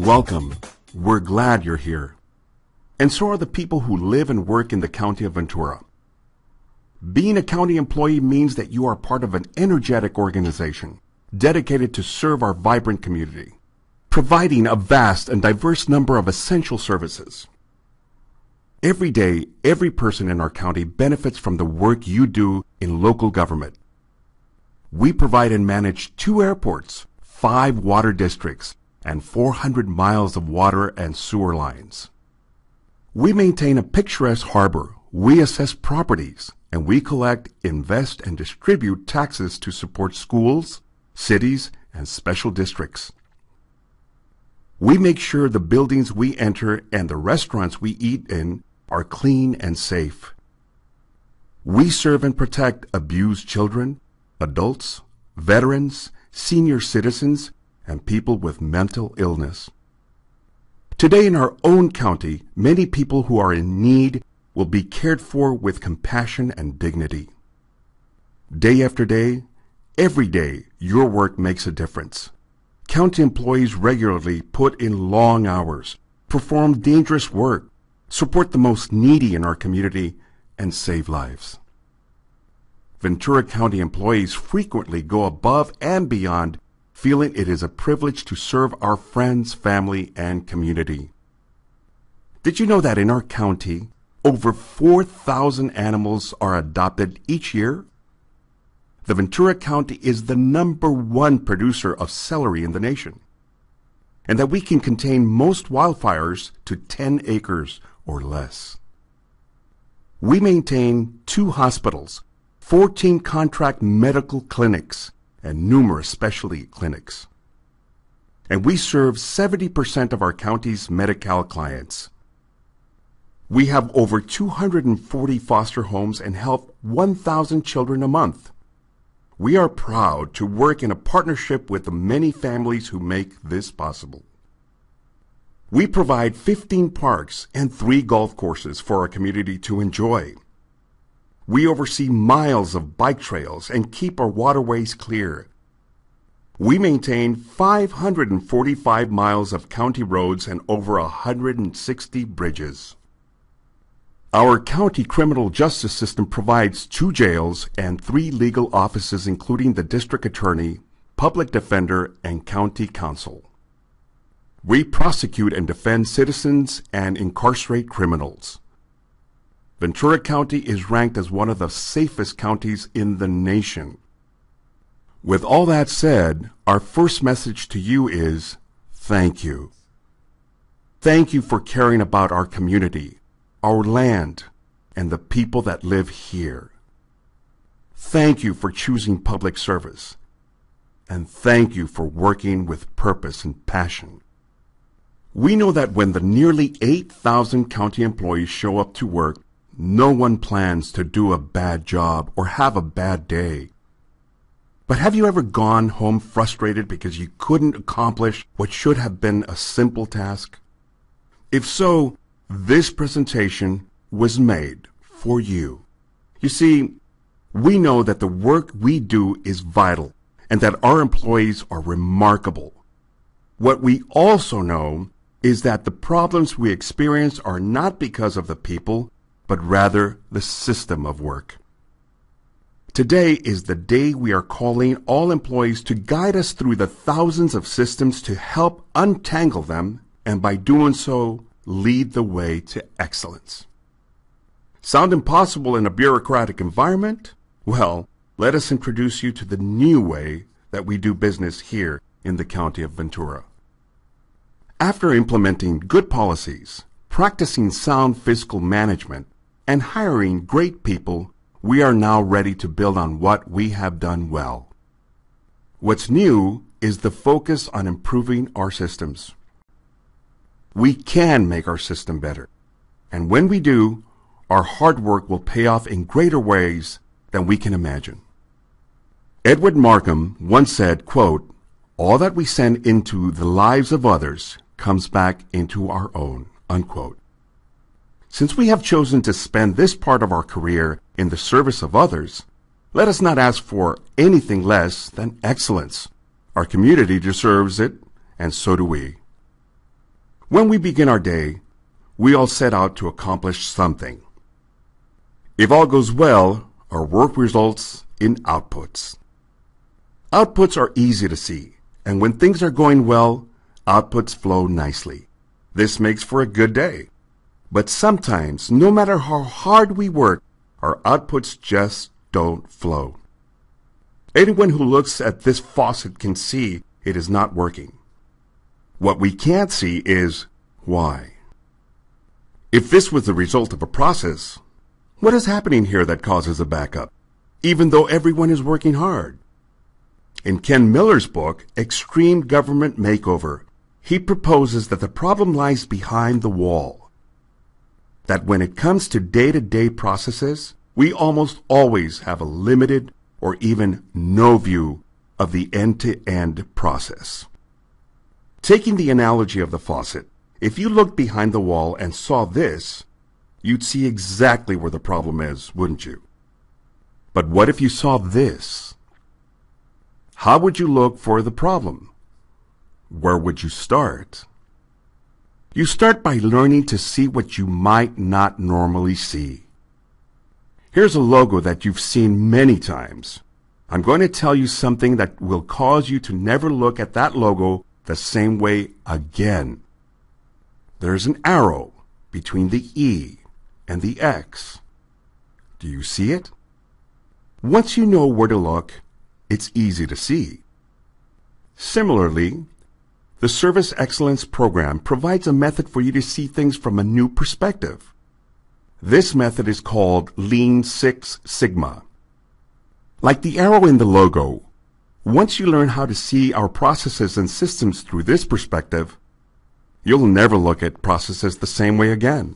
Welcome. We're glad you're here. And so are the people who live and work in the County of Ventura. Being a county employee means that you are part of an energetic organization dedicated to serve our vibrant community, providing a vast and diverse number of essential services. Every day, every person in our county benefits from the work you do in local government. We provide and manage 2 airports, 5 water districts, and 400 miles of water and sewer lines. We maintain a picturesque harbor, we assess properties, and we collect, invest, and distribute taxes to support schools, cities, and special districts. We make sure the buildings we enter and the restaurants we eat in are clean and safe. We serve and protect abused children, adults, veterans, senior citizens, and people with mental illness. Today in our own county, many people who are in need will be cared for with compassion and dignity. Day after day, every day, your work makes a difference. County employees regularly put in long hours, perform dangerous work, support the most needy in our community, and save lives. Ventura County employees frequently go above and beyond, feeling it is a privilege to serve our friends, family, and community. Did you know that in our county, over 4,000 animals are adopted each year? The Ventura County is the #1 producer of celery in the nation, and that we can contain most wildfires to 10 acres or less. We maintain 2 hospitals, 14 contract medical clinics, and numerous specialty clinics. And we serve 70% of our county's Medi-Cal clients. We have over 240 foster homes and help 1,000 children a month. We are proud to work in a partnership with the many families who make this possible. We provide 15 parks and 3 golf courses for our community to enjoy. We oversee miles of bike trails and keep our waterways clear. We maintain 545 miles of county roads and over 160 bridges. Our county criminal justice system provides 2 jails and 3 legal offices, including the district attorney, public defender, and county counsel. We prosecute and defend citizens and incarcerate criminals. Ventura County is ranked as one of the safest counties in the nation. With all that said, our first message to you is thank you. Thank you for caring about our community, our land, and the people that live here. Thank you for choosing public service. And thank you for working with purpose and passion. We know that when the nearly 8,000 county employees show up to work, no one plans to do a bad job or have a bad day. But have you ever gone home frustrated because you couldn't accomplish what should have been a simple task? If so, this presentation was made for you. You see, we know that the work we do is vital and that our employees are remarkable. What we also know is that the problems we experience are not because of the people, but rather the system of work. Today is the day we are calling all employees to guide us through the thousands of systems to help untangle them, and by doing so, lead the way to excellence. Sound impossible in a bureaucratic environment? Well, let us introduce you to the new way that we do business here in the County of Ventura. After implementing good policies, practicing sound fiscal management, and hiring great people, we are now ready to build on what we have done well. What's new is the focus on improving our systems. We can make our system better, and when we do, our hard work will pay off in greater ways than we can imagine. Edward Markham once said, quote, "All that we send into the lives of others comes back into our own," unquote. Since we have chosen to spend this part of our career in the service of others, let us not ask for anything less than excellence. Our community deserves it, and so do we. When we begin our day, we all set out to accomplish something. If all goes well, our work results in outputs. Outputs are easy to see, and when things are going well, outputs flow nicely. This makes for a good day. But sometimes, no matter how hard we work, our outputs just don't flow. Anyone who looks at this faucet can see it is not working. What we can't see is why. If this was the result of a process, what is happening here that causes a backup, even though everyone is working hard? In Ken Miller's book, Extreme Government Makeover, he proposes that the problem lies behind the wall. That when it comes to day-to-day processes, we almost always have a limited or even no view of the end-to-end process. Taking the analogy of the faucet, if you looked behind the wall and saw this, you'd see exactly where the problem is, wouldn't you? But what if you saw this? How would you look for the problem? Where would you start? You start by learning to see what you might not normally see. Here's a logo that you've seen many times. I'm going to tell you something that will cause you to never look at that logo the same way again. There's an arrow between the E and the X. Do you see it? Once you know where to look, it's easy to see. Similarly, the Service Excellence Program provides a method for you to see things from a new perspective. This method is called Lean Six Sigma. Like the arrow in the logo, once you learn how to see our processes and systems through this perspective, you'll never look at processes the same way again.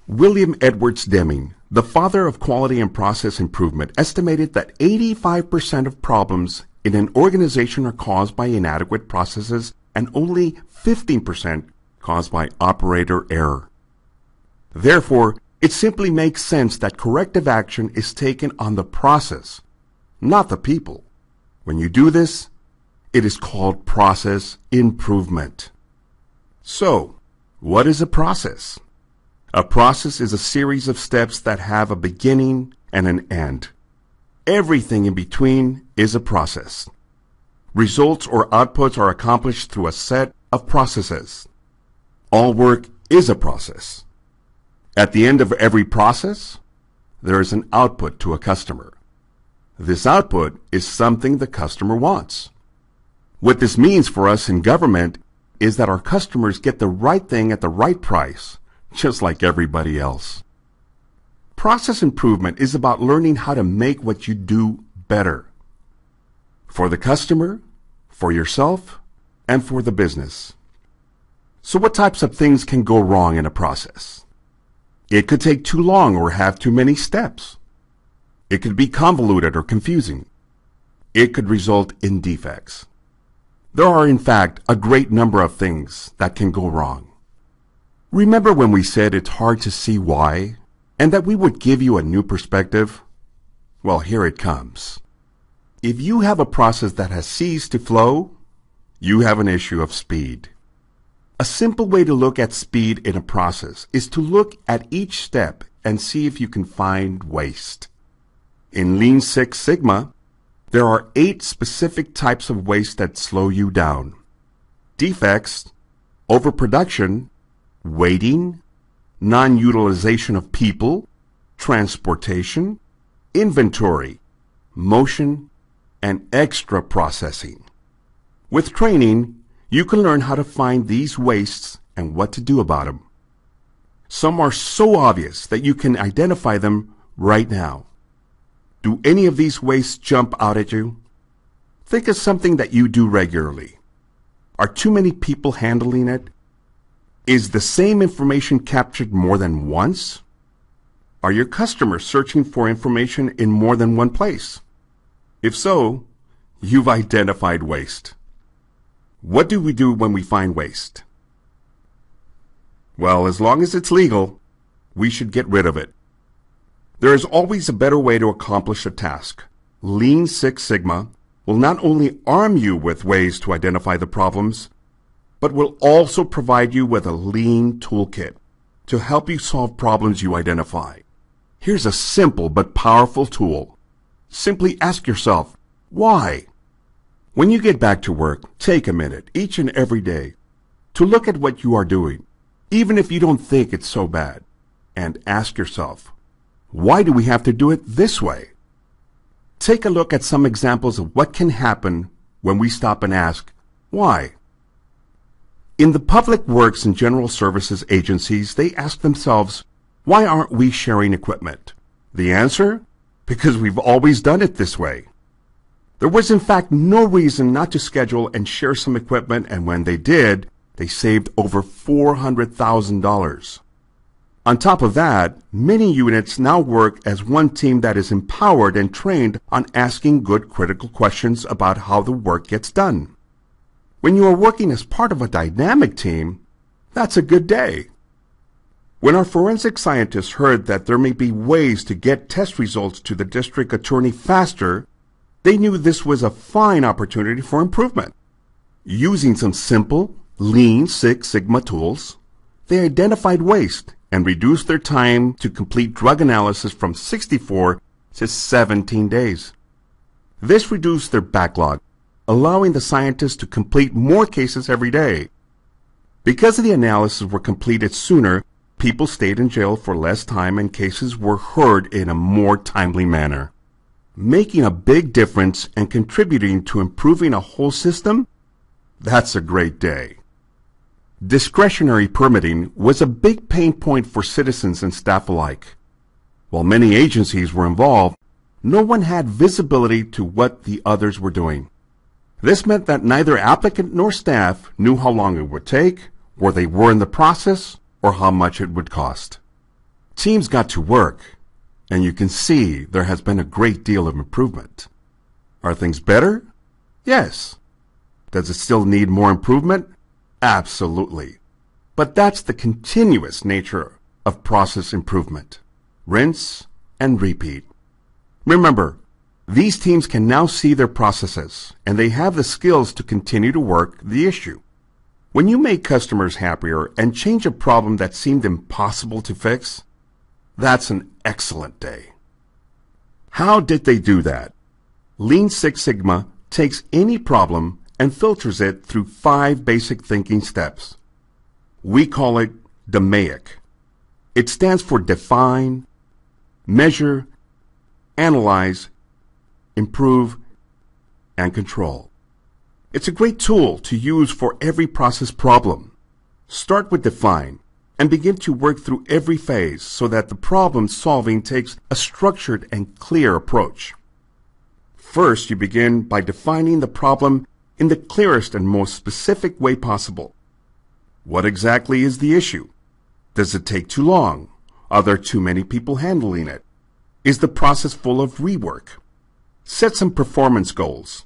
William Edwards Deming, the father of quality and process improvement, estimated that 85% of problems in an organization are caused by inadequate processes and only 15% caused by operator error. Therefore, it simply makes sense that corrective action is taken on the process, not the people. When you do this, it is called process improvement. So, what is a process? A process is a series of steps that have a beginning and an end. Everything in between is a process. Results or outputs are accomplished through a set of processes. All work is a process. At the end of every process, there is an output to a customer. This output is something the customer wants. What this means for us in government is that our customers get the right thing at the right price, just like everybody else. Process improvement is about learning how to make what you do better. For the customer, for yourself, and for the business. So what types of things can go wrong in a process? It could take too long or have too many steps. It could be convoluted or confusing. It could result in defects. There are, in fact, a great number of things that can go wrong. Remember when we said it's hard to see why, and that we would give you a new perspective? Well, here it comes. If you have a process that has ceased to flow, you have an issue of speed. A simple way to look at speed in a process is to look at each step and see if you can find waste. In Lean Six Sigma, there are 8 specific types of waste that slow you down. Defects, overproduction, waiting, non-utilization of people, transportation, inventory, motion, and extra processing. With training, you can learn how to find these wastes and what to do about them. Some are so obvious that you can identify them right now. Do any of these wastes jump out at you? Think of something that you do regularly. Are too many people handling it? Is the same information captured more than once? Are your customers searching for information in more than one place? If so, you've identified waste. What do we do when we find waste? Well, as long as it's legal, we should get rid of it. There is always a better way to accomplish a task. Lean Six Sigma will not only arm you with ways to identify the problems, but will also provide you with a lean toolkit to help you solve problems you identify. Here's a simple but powerful tool. Simply ask yourself, why? When you get back to work, take a minute each and every day to look at what you are doing, even if you don't think it's so bad, and ask yourself, why do we have to do it this way? Take a look at some examples of what can happen when we stop and ask, why? In the public works and general services agencies, they ask themselves, why aren't we sharing equipment? The answer? Because we've always done it this way. There was in fact no reason not to schedule and share some equipment, and when they did, they saved over $400,000. On top of that, many units now work as one team that is empowered and trained on asking good critical questions about how the work gets done. When you are working as part of a dynamic team, that's a good day. When our forensic scientists heard that there may be ways to get test results to the district attorney faster, they knew this was a fine opportunity for improvement. Using some simple, lean Six Sigma tools, they identified waste and reduced their time to complete drug analysis from 64 to 17 days. This reduced their backlog, allowing the scientists to complete more cases every day. Because the analyses were completed sooner, people stayed in jail for less time and cases were heard in a more timely manner. Making a big difference and contributing to improving a whole system? That's a great day. Discretionary permitting was a big pain point for citizens and staff alike. While many agencies were involved, no one had visibility to what the others were doing. This meant that neither applicant nor staff knew how long it would take, where they were in the process, or how much it would cost. Teams got to work, and you can see there has been a great deal of improvement. Are things better? Yes. Does it still need more improvement? Absolutely. But that's the continuous nature of process improvement. Rinse and repeat. Remember, these teams can now see their processes, and they have the skills to continue to work the issue. When you make customers happier and change a problem that seemed impossible to fix, that's an excellent day. How did they do that? Lean Six Sigma takes any problem and filters it through 5 basic thinking steps. We call it DMAIC. It stands for define, measure, analyze, improve, and control. It's a great tool to use for every process problem. Start with define and begin to work through every phase so that the problem solving takes a structured and clear approach. First, you begin by defining the problem in the clearest and most specific way possible. What exactly is the issue? Does it take too long? Are there too many people handling it? Is the process full of rework? Set some performance goals.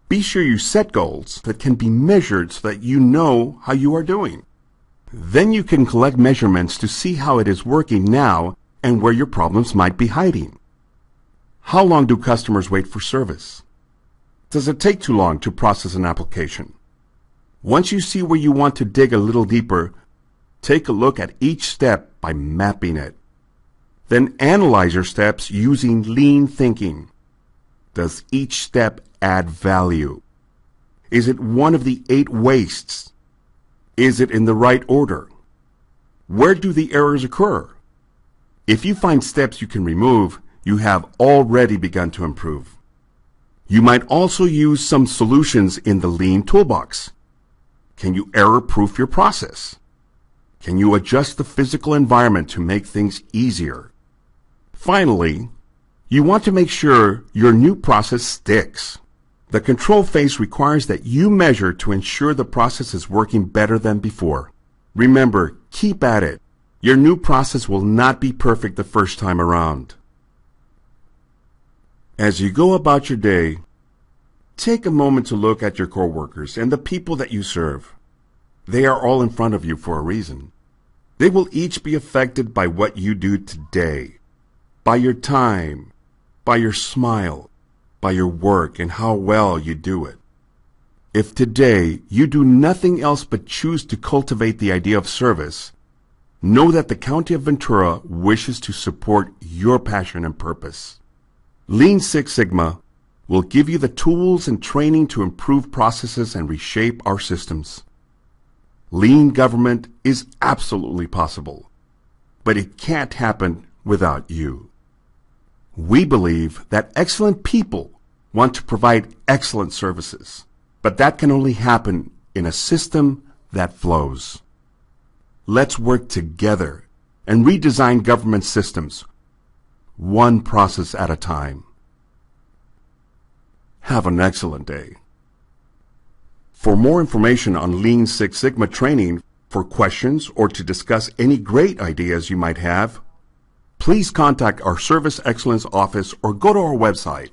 Be sure you set goals that can be measured so that you know how you are doing. Then you can collect measurements to see how it is working now and where your problems might be hiding. How long do customers wait for service? Does it take too long to process an application? Once you see where you want to dig a little deeper, take a look at each step by mapping it. Then analyze your steps using lean thinking. Does each step add value? Is it one of the 8 wastes? Is it in the right order? Where do the errors occur? If you find steps you can remove, you have already begun to improve. You might also use some solutions in the Lean toolbox. Can you error-proof your process? Can you adjust the physical environment to make things easier? Finally, you want to make sure your new process sticks. The control phase requires that you measure to ensure the process is working better than before. Remember, keep at it. Your new process will not be perfect the first time around. As you go about your day, take a moment to look at your coworkers and the people that you serve. They are all in front of you for a reason. They will each be affected by what you do today, by your time, by your smile, by your work and how well you do it. If today you do nothing else but choose to cultivate the idea of service, know that the County of Ventura wishes to support your passion and purpose. Lean Six Sigma will give you the tools and training to improve processes and reshape our systems. Lean government is absolutely possible, but it can't happen without you. We believe that excellent people want to provide excellent services, but that can only happen in a system that flows. Let's work together and redesign government systems, one process at a time. Have an excellent day. For more information on Lean Six Sigma training, for questions or to discuss any great ideas you might have, please contact our Service Excellence Office or go to our website